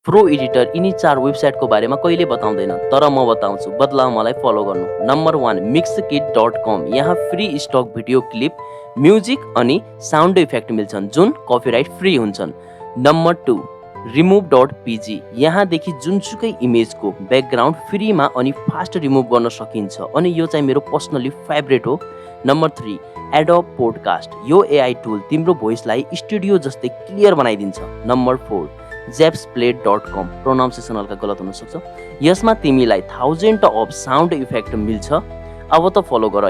Pro editor यिनी 4 वेबसाइटको बारेमा कहिले बताउँदैन, तर म बताउँछु। बदला मलाई फलो गर्नु। नम्बर 1 mixkit.com, यहाँ free stock video clip, music अनि साउन्ड इफेक्ट मिल्छन् जुन कपिराइट फ्री हुन्छन्। नम्बर 2 remove.pg, यहाँदेखि जुनसुकै इमेजको ब्याकग्राउन्ड फ्रीमा अनि फास्ट रिमुभ गर्न सकिन्छ अनि यो चाहिँ मेरो पर्सनली फेभरेट हो। नम्बर 3 एडोब पोडकास्ट, यो एआई टुल तिम्रो भोइसलाई स्टुडियो जस्तै क्लियर बनाइदिन्छ। नम्बर 4 japsplate.com, प्रोनाउन्सिएसन हल्का गलत हुनसक्छ। यसमा तिमीलाई 1000 अफ साउन्ड इफेक्ट मिल्छ। अब त फलो गर।